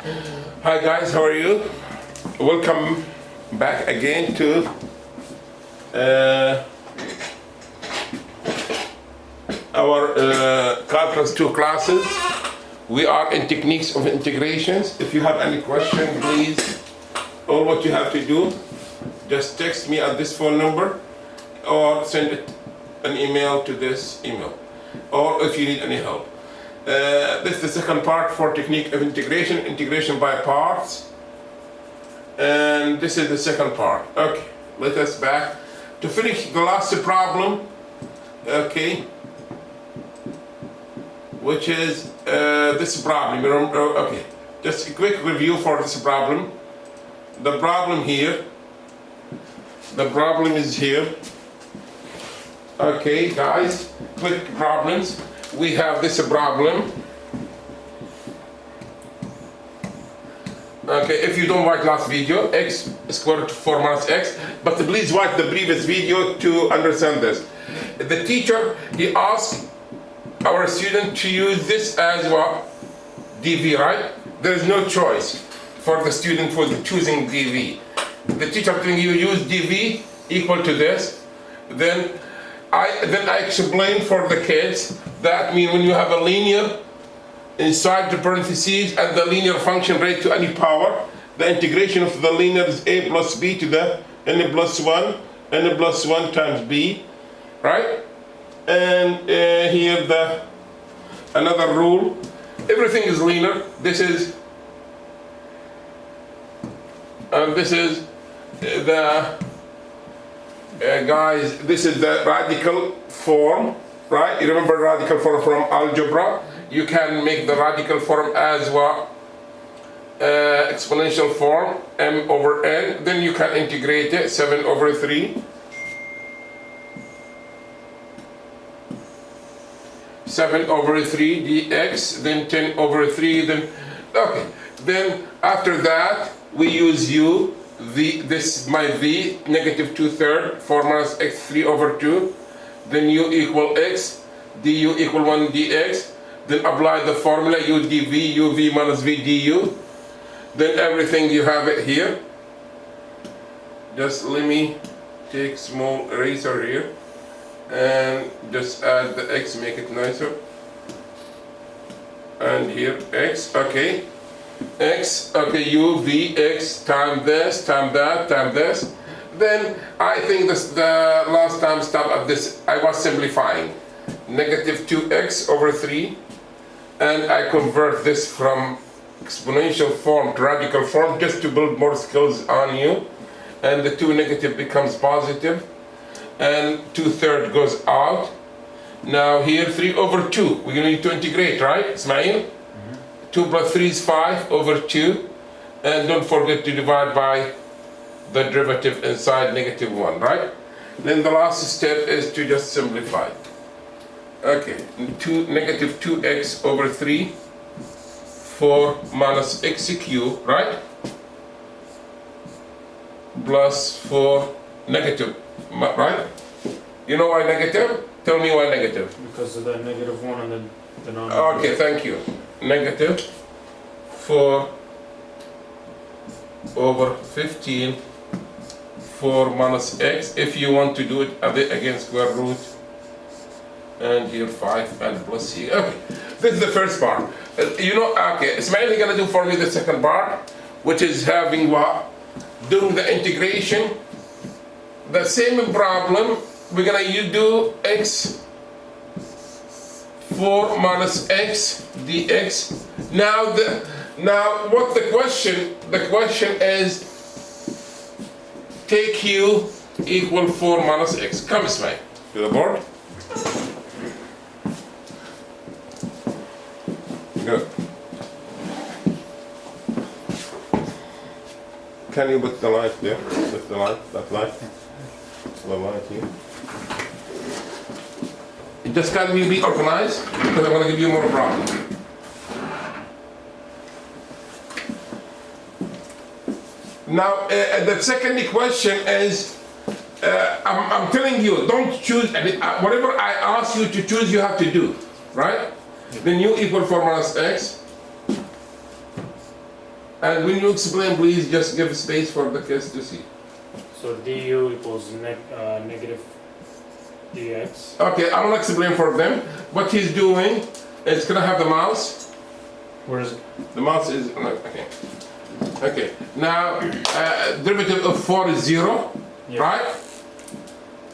Hi guys, how are you? Welcome back again to our Calculus 2 classes. We are in techniques of integrations. If you have any question, please, all what you have to do, just text me at this phone number or send it an email to this email, or if you need any help. This is the second part for technique of integration by parts. And this is the second part. Okay, let us back to finish the last problem. Okay, which is this problem. Okay, just a quick review for this problem. The problem here. The problem is here. Okay, guys, quick problems. We have this problem. Okay, if you don't watch last video, x squared 4 minus x, but please watch the previous video to understand this. The teacher, he asked our student to use this as what? dv, right? There is no choice for the student for choosing dv. The teacher telling you use dv equal to this, then I explained for the kids that means when you have a linear inside the parentheses and the linear function raised to any power, the integration of the linear is a plus b to the n plus 1, n plus 1 times b, right? And here the another rule, everything is linear. This is the guys, this is the radical form, right? You remember radical form from algebra? You can make the radical form as what? Exponential form, m over n. Then you can integrate it, 7 over 3. 7 over 3 dx, then 10 over 3, then, okay. Then after that, we use u. This my v, negative 2/3, 4 minus x 3 over 2, then u equal x, du equal 1 dx, then apply the formula u dv, uv minus v du, then everything you have it here. Just let me take small eraser here, and just add the x, make it nicer, and here x, okay. X, okay, u, v, x, time this, time that, time this. Then I think this the last time stop at this, I was simplifying. Negative 2x over 3. And I convert this from exponential form to radical form just to build more skills on you. And the 2 negative becomes positive. And 2/3 goes out. Now here 3 over 2. We're going to need to integrate, right, Ismail? 2 plus 3 is 5 over 2, and don't forget to divide by the derivative inside negative 1, right? Then the last step is to just simplify. Okay, negative 2x over 3, 4 minus x cubed, right? Plus 4 negative, right? You know why negative? Tell me why negative. Because of the negative 1 on the denominator. Okay, thank you. Negative 4 over 15, 4 minus x, if you want to do it again square root, and here 5 and plus c. Okay, this is the first part. You know, okay, Ismail is gonna do for me the second part, which is having what? Doing the integration. The same problem, we're gonna do x 4 minus x dx. Now what the question is, take u equal 4 minus x. Come, Ismail, to the board. Good. Can you put the light there? Put the light, that light. The light here. Just can we be organized? Because I'm going to give you more problems. Now, the second question is, I'm telling you, don't choose, whatever I ask you to choose, you have to do, right? Then u equal 4 minus x And when you explain, please just give space for the kids to see. So du equals negative dx. Okay, I will explain for them. What he's doing is gonna have the mouse. Where is it? The mouse is, okay. Okay, now, derivative of 4 is 0, Yeah. right?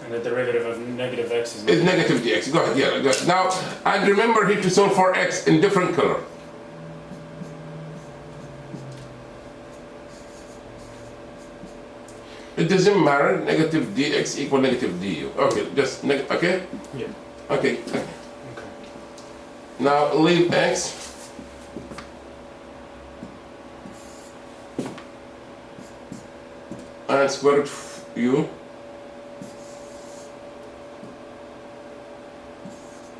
And the derivative of negative x Is negative dx. Go ahead, yeah. Go ahead. Now, and remember here to solve for x in different color. It doesn't matter, negative dx equal negative du. Okay, just, okay? Yeah. Okay, okay. Okay. Now leave x. And square root u.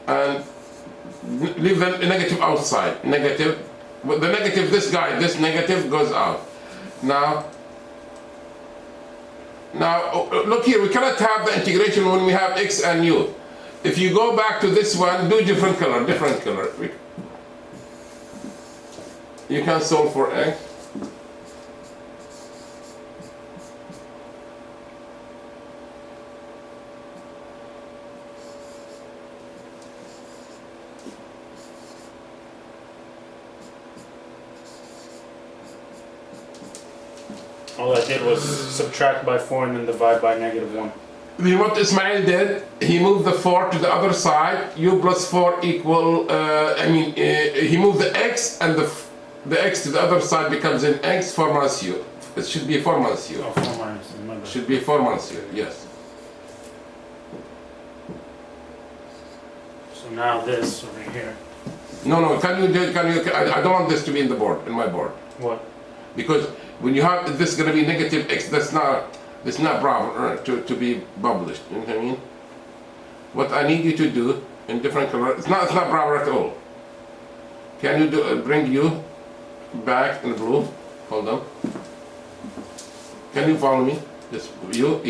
And leave the negative outside. Negative. But the negative, this guy, this negative goes out. Now, look here, we cannot have the integration when we have x and u. If you go back to this one, do different color, different color. You can solve for x. All I did was subtract by 4 and then divide by negative 1. Then what Ismail did, he moved the 4 to the other side. U plus 4 equal, he moved the x and the x to the other side becomes an x 4 minus u. It should be 4 minus u. Oh, 4 minus, remember. Should be 4 minus u, yes. So now this over here. No, I don't want this to be in the board, in my board. What? Because when you have, this is going to be negative x, that's not proper to be published, you know what I mean? What I need you to do in different color, it's not proper at all. Can you do, bring you back in blue? Hold on. Can you follow me? Just you.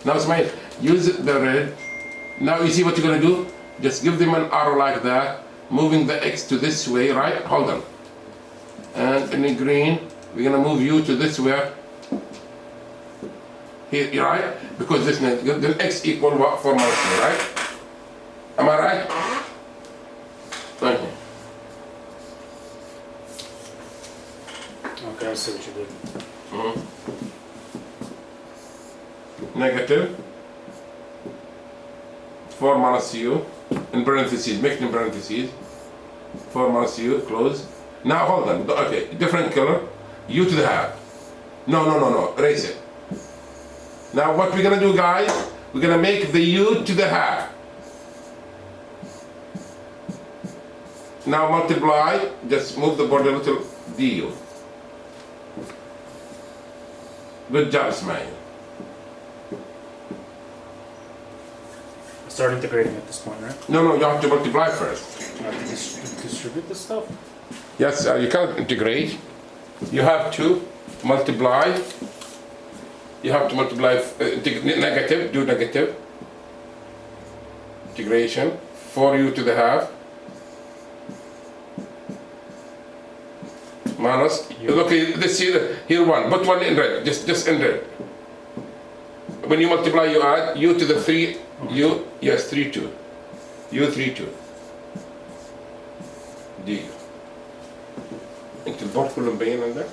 Now Ismail, use the red. Now you see what you're gonna do? Just give them an arrow like that, moving the x to this way, right? Hold on. And in the green, we're gonna move you to this way. Here, right? Because this then x equal what 4 minus u, right? Am I right? Okay. Okay, I see what you did. Negative 4 minus u in parentheses, make it in parentheses. 4 minus u, close. Now hold on, okay, different color. U to the half. No, erase it. Now what we're gonna do, guys, we're gonna make the u to the half. Now multiply, just move the board a little, du. Good job, Ismail. Start integrating at this point, right? No, you have to multiply first. I have to distribute this stuff? Yes, you can't integrate. You have to multiply. You have to multiply negative, do negative. Integration, 4u to the half. Minus, look, this here 1, put 1 in red, just in red. When you multiply, you add u to the 3, u, yes, 3, 2. u 3, 2. du. انت البورد كله مبين عندك؟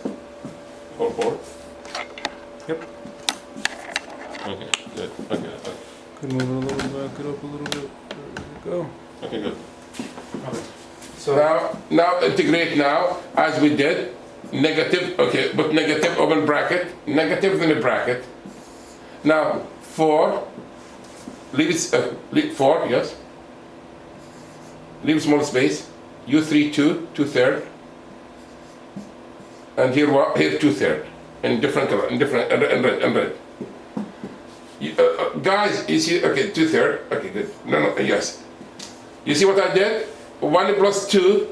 هو البورد؟ Yep. Okay, good. Okay. Could move it a little back it up a little bit. There we go. Okay, good. Okay. So Now integrate now, as we did. Negative, okay, put negative, open bracket, negative, then a bracket. Now, 4, leave 4, yes. Leave small space, u3, 2, 2/3. And here 2/3, in different color, in red. Guys, you see, okay, 2/3, okay, good. No, yes. You see what I did? 1 plus 2,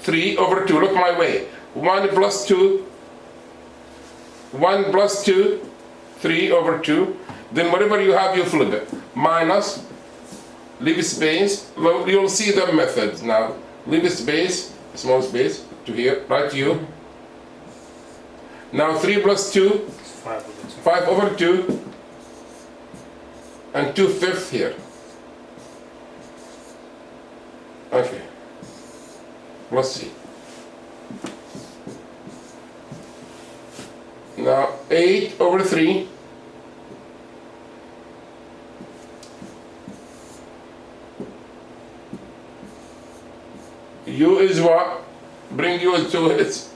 3 over 2, look my way. 1 plus 2, 1 plus 2, 3 over 2. Then whatever you have, you flip it. Minus, leave space. Well, you'll see the methods now. Leave space, small space to here, right u. Now 3 plus 2, 5 over 2. 5 over 2, and 2/5 here. Okay, let's see. Now 8 over 3. U is what? Bring U to its.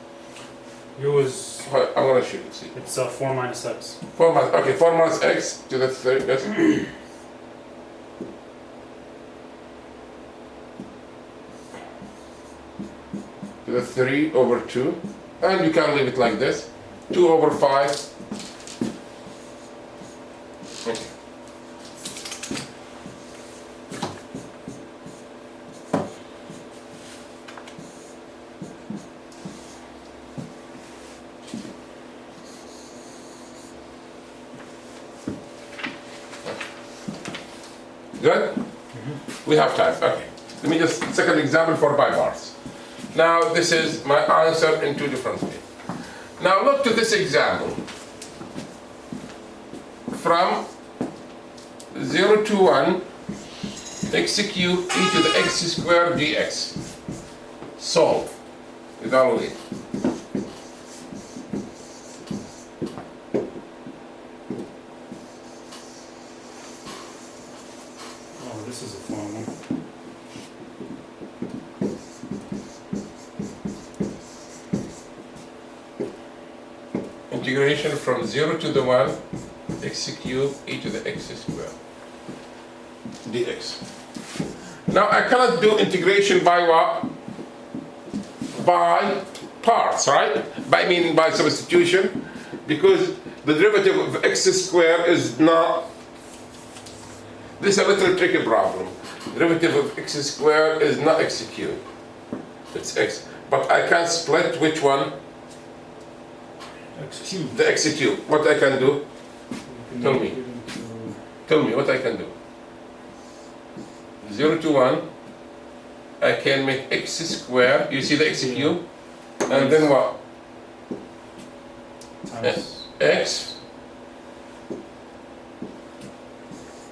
U is, I'm gonna shoot it. See. it's 4 minus x. 4 minus. Okay, 4 minus x to the third. Yes. To the 3 over 2, and you can leave it like this. 2 over 5. Okay. Good? We have time. Okay. Let me just second example for pi bars. Now this is my answer in two different ways. Now look to this example. From 0 to 1, x cubed e to the x squared dx. Solve. Evaluate. Oh, this is a fun one. Integration from 0 to the 1, x cubed e to the x squared dx. Now I cannot do integration by what? By parts, right? By substitution, because the derivative of x squared is not. This is a little tricky problem. Derivative of x squared is not x cubed. It's x. But I can split which one? X cubed. The x cubed. What I can do? Tell me. Tell me what I can do. 0 to 1, I can make x squared, you see the x cubed, and then what? Times X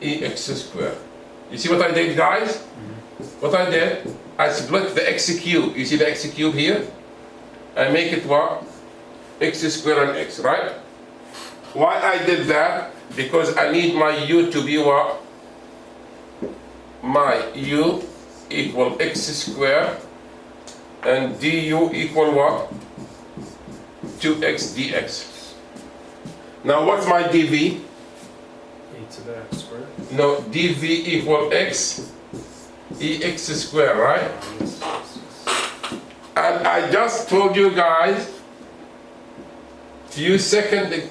ex squared. You see what I did, guys? What I did, I split the x cubed. You see the x cubed here? I make it what? X squared and x, right? Why I did that? Because I need my u to be what? My u equal x squared and du equal what? 2x dx. Now what's my dv? e to the x squared. No, dv equal x ex squared, right? And I just told you guys few seconds.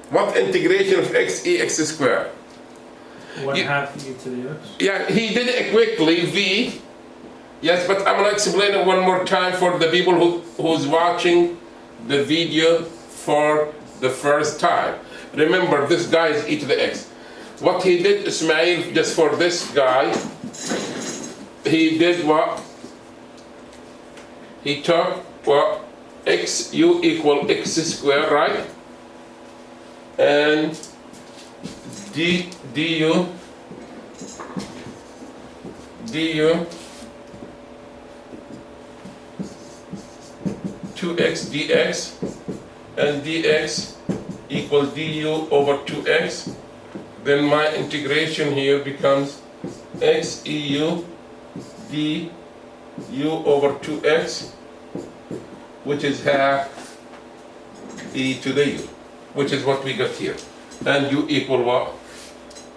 What integration of x ex squared? 1/2 e to the x. Yeah, he did it quickly, v. Yes, but I'm gonna explain it one more time for the people who's watching the video for the first time. Remember, this guy is e to the x. What he did, Ismail, just for this guy, he did what? He took what? X u equal x squared, right? And du 2x dx, and dx equal du over 2x. Then my integration here becomes x eu du over 2x, which is half e to the u, which is what we got here. And u equal what?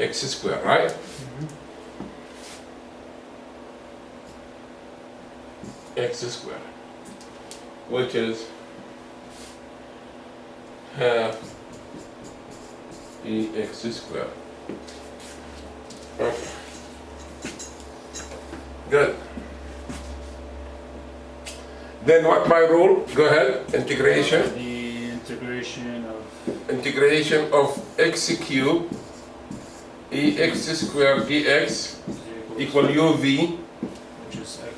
X squared, right? X squared, which is half ex squared. Okay. Good. Then what my rule? Go ahead. Integration. The Integration of x cubed ex squared dx equal uv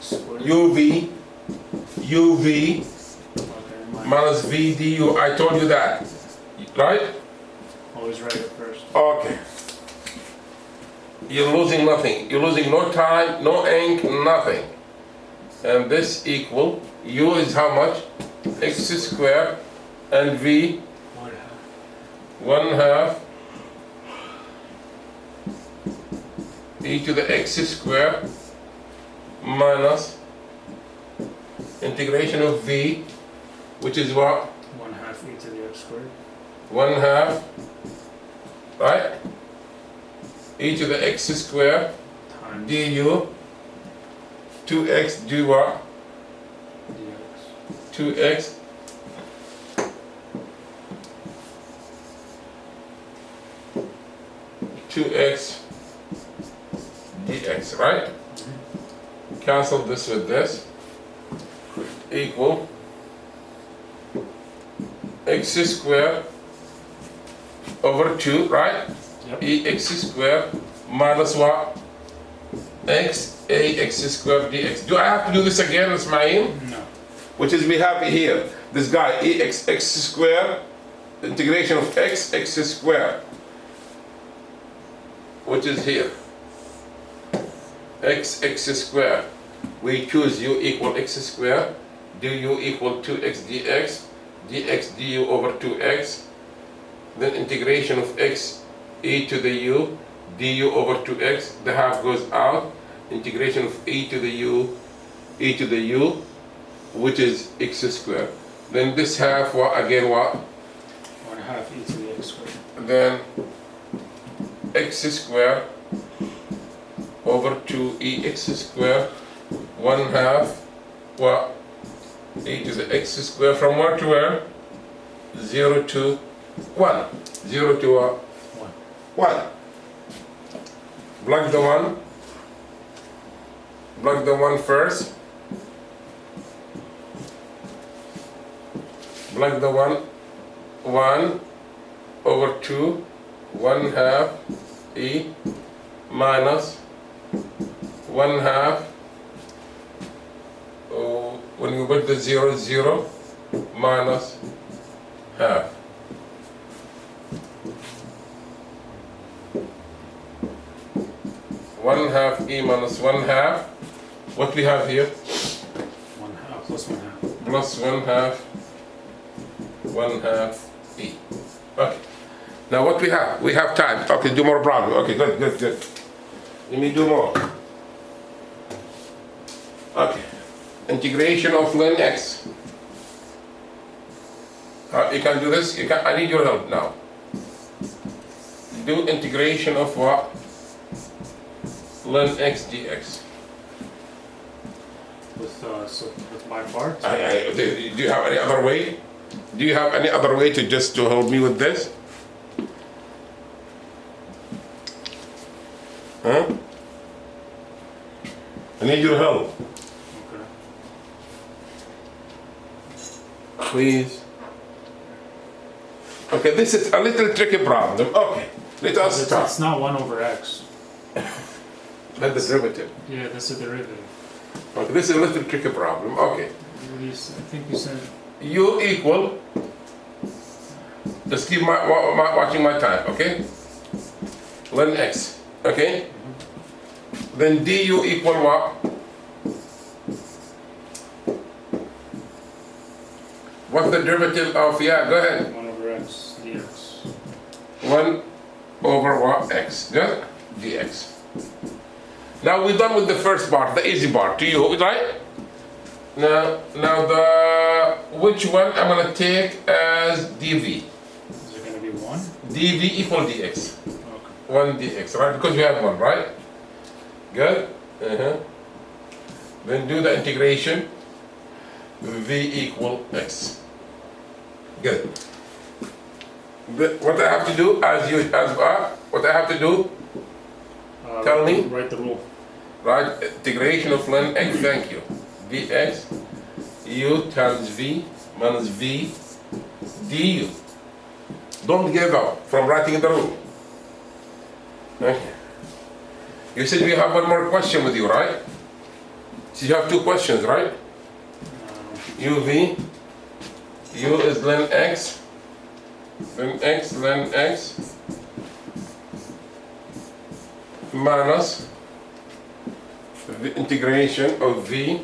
squared. UV Okay, minus V du. I told you that, right? always write it first. Okay. You're losing nothing. You're losing no time, no ink, nothing. And this equal, U is how much? X squared and V 1/2 e to the x squared minus integration of V, which is what? 1/2 e to the x squared 1/2, right? E to the x squared times du, 2x do what? dx. 2x dx, right? Cancel this with this, equal x squared over 2, right? Yep. Ex squared minus what? Ax squared dx. Do I have to do this again, Ismail? No. Which is we have here, this guy, x squared, integration of x squared, which is here, x squared. We choose u equal x squared, du equal 2x dx, dx du over 2x, then integration of x e to the u, du over 2x, the half goes out, integration of e to the u, which is x squared. Then this half, what again, what? 1/2 e to the x squared. Then x squared over 2 ex squared 1/2 what? E to the x squared from where to where? 0 to 1. 0 to what? 1. Plug the 1. Plug the 1 first. Plug the 1. 1 over 2 1/2 e minus 1/2 when you put the 0 0 minus half. One half e minus 1/2. What we have here? 1/2 plus 1/2. Plus 1/2 e. Okay. Now what we have? We have time. Okay, do more problem. Okay, good. Let me do more. Okay. Integration of ln x. You can do this. I need your help now. Do integration of what? Ln x dx. With my part. Do you have any other way? Do you have any other way to just to help me with this? Huh? I need your help. Okay. Please. Okay, this is a little tricky problem. Okay, let us start. It's not 1 over x. Let the derivative. Yeah, that's a derivative. Okay, this is a little tricky problem. Okay, I think you said u equal. Just keep watching my time. Okay. Ln x. Okay. Then du equal what? What's the derivative of? Yeah, go ahead. 1 over x dx. 1 over what? X. Good? Dx. Now we're done with the first part, the easy part. To you, right? Now which one I'm gonna take as dv? Is it going to be 1? dv equal dx. Okay. 1 dx, right? Because we have 1, right? Good? Then do the integration. V equal x. Good. What I have to do, what I have to do, tell me. Write the rule. Right? Integration of ln x, thank you. dx, u times v minus v du. Don't give up from writing the rule. Okay. You said we have one more question with you, right? So you have two questions, right? UV, U is ln x, ln x, minus the integration of V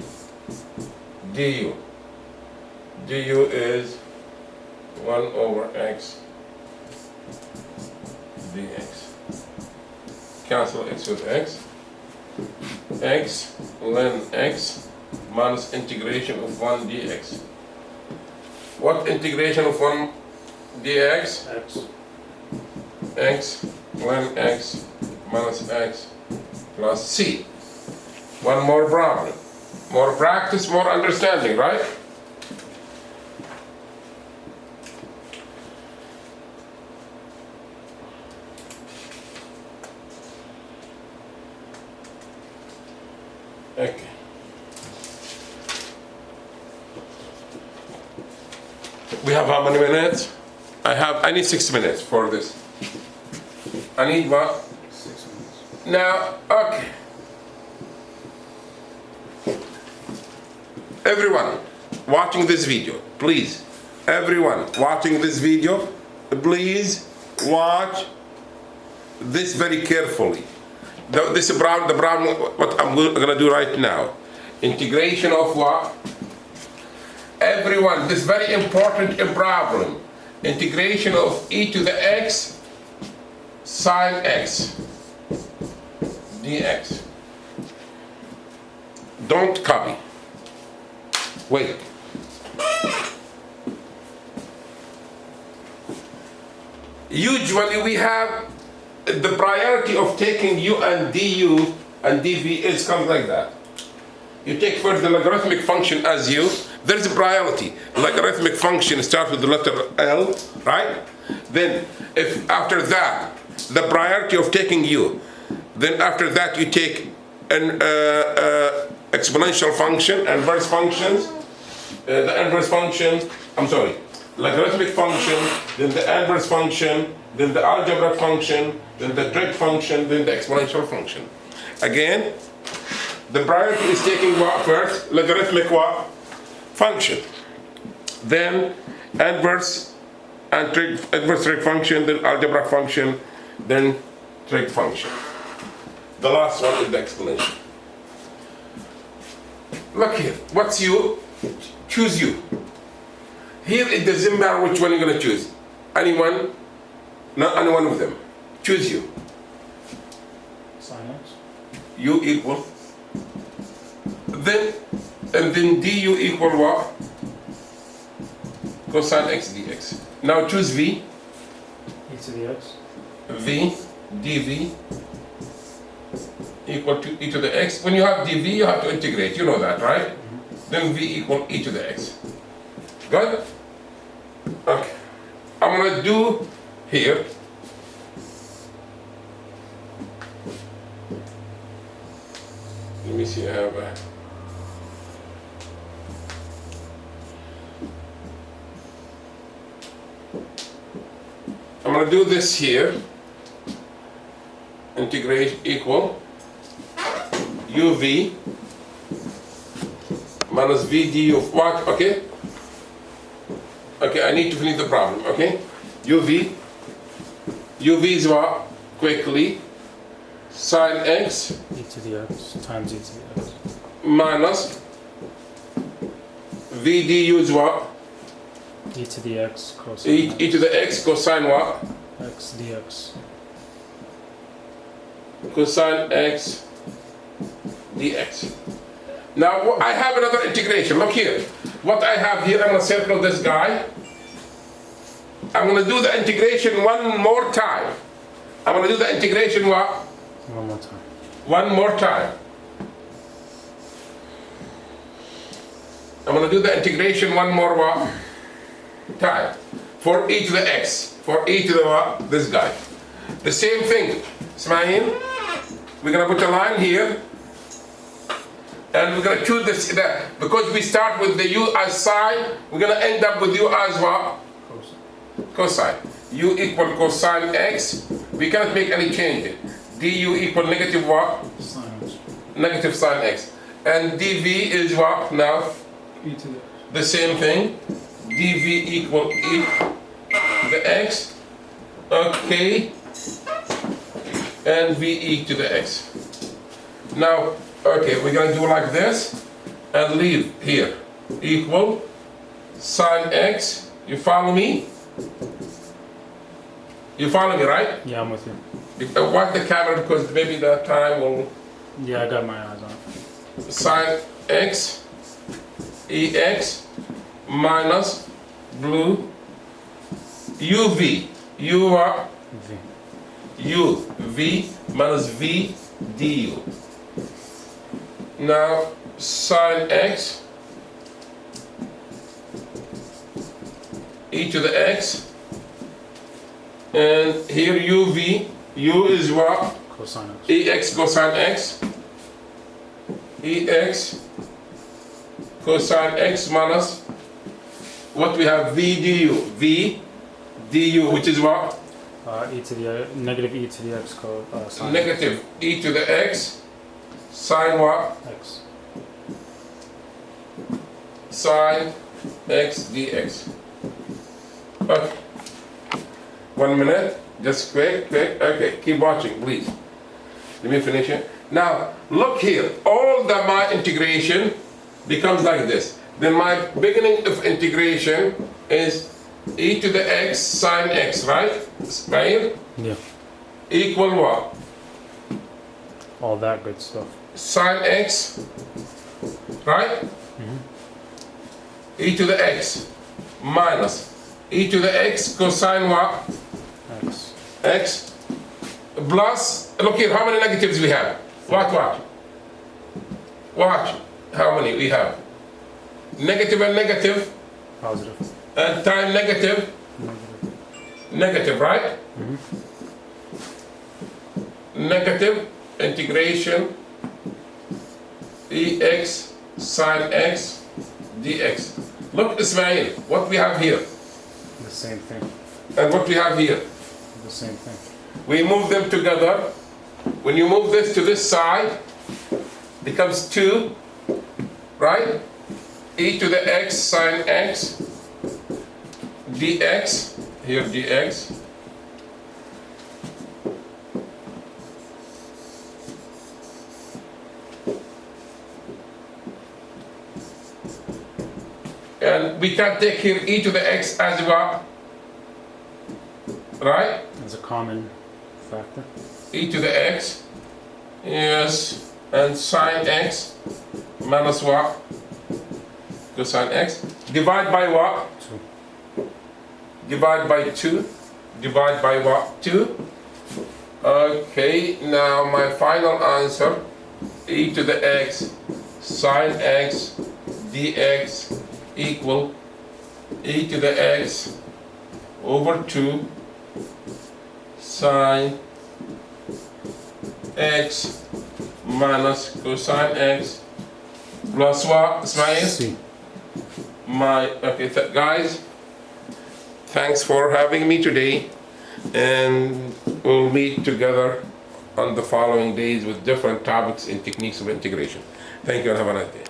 du. Du is 1 over x dx. Cancel x with x. X ln x minus integration of 1 dx. What integration of 1 dx? X. X ln x minus x plus c. One more problem. More practice, more understanding, right? Okay. We have how many minutes? I need 6 minutes for this. I need what? 6 minutes. Now, okay. Everyone watching this video, please. Everyone watching this video, please watch this very carefully. The brown, what I'm gonna do right now. Integration of what? Everyone, this very important problem. Integration of e to the x sine x dx. Don't copy. Wait. Usually we have the priority of taking u and du and dv is comes like that. You take first the logarithmic function as u. There's a priority. Logarithmic function starts with the letter L, right? Then, if after that, the priority of taking u, then after that you take an exponential function, inverse functions, the inverse function, logarithmic function, then the inverse function, then the algebraic function, then the trig function, then the exponential function. Again, the priority is taking what first? Logarithmic what? Function. Then inverse and inverse trig function, then algebraic function, then trig function. The last one is the exponential. Look here, what's u? Choose u. Here it doesn't matter which one you're going to choose. Anyone, not any one of them. Choose u. Sine x. U equal. Then, and then du equal what? Cosine x dx. Now choose v. E to the x. V dv equal to e to the x. When you have dv, you have to integrate. You know that, right? Then v equal e to the x. Good? Okay. I'm gonna do here. Let me see. I have a. I'm gonna do this here. Integrate equal uv minus v du of what? Okay. Okay, I need to finish the problem. Okay. uv is what? Quickly. Sine x E to the x times e to the x. minus v du is what? E to the x cosine E to the x cosine what? x dx. Cosine x dx. Now I have another integration. Look here. What I have here, I'm going to circle this guy. I'm going to do the integration one more time. I'm going to do the integration what? One more time. One more time. I'm going to do the integration one more what? Time. For e to the x. For e to the what? This guy. The same thing. Ismail. We're going to put a line here. And we're going to choose this. Because we start with the u as sine, we're going to end up with u as what? Cosine. U equal cosine x. We cannot make any change. Du equal negative what? Sine x. Negative sine x. And dv is what now? E to The same thing. dv equal e to the x. Okay. And ve to the x. Now, okay, we're gonna do like this and leave here. Equal sine x. You follow me? You follow me, right? Yeah, I'm with you. Watch the camera because maybe that time will. Yeah, I got my eyes on it. Sine x ex minus blue uv u what? V. U v minus v du. Now sine x e to the x, and here uv, u is what? Cosine X. Ex cosine x, ex cosine x minus what we have v du, v du, which is what? E to the negative e to the x sine Negative e to the x sine what? x. Sine x dx. Okay. 1 minute, just quick. Okay, keep watching, please. Let me finish it. Now, look here. All the my integration becomes like this. Then my beginning of integration is e to the x sine x, right? Right? Yeah. Equal what? All that good stuff. Sine x, right? E to the x minus e to the x cosine what? X. X plus, look here, how many negatives we have? Watch. How many we have? Negative and negative, Positive. and time negative, negative, right? Negative integration ex sine x dx. Look, Ismail, what we have here, The same thing. and what we have here. The same thing. We move them together. When you move this to this side, becomes 2, right? E to the x sine x dx, here dx. And we can take here e to the x as well, right? As a common factor. E to the x, yes, and sine x minus what? Cosine x. Divide by what? 2. Divide by 2. Divide by what? 2. Okay, now my final answer, e to the x sine x dx equal e to the x over 2 sine x minus cosine x plus what, Ismail? C. Okay, guys, thanks for having me today, and we'll meet together on the following days with different topics and techniques of integration. Thank you and have a nice day.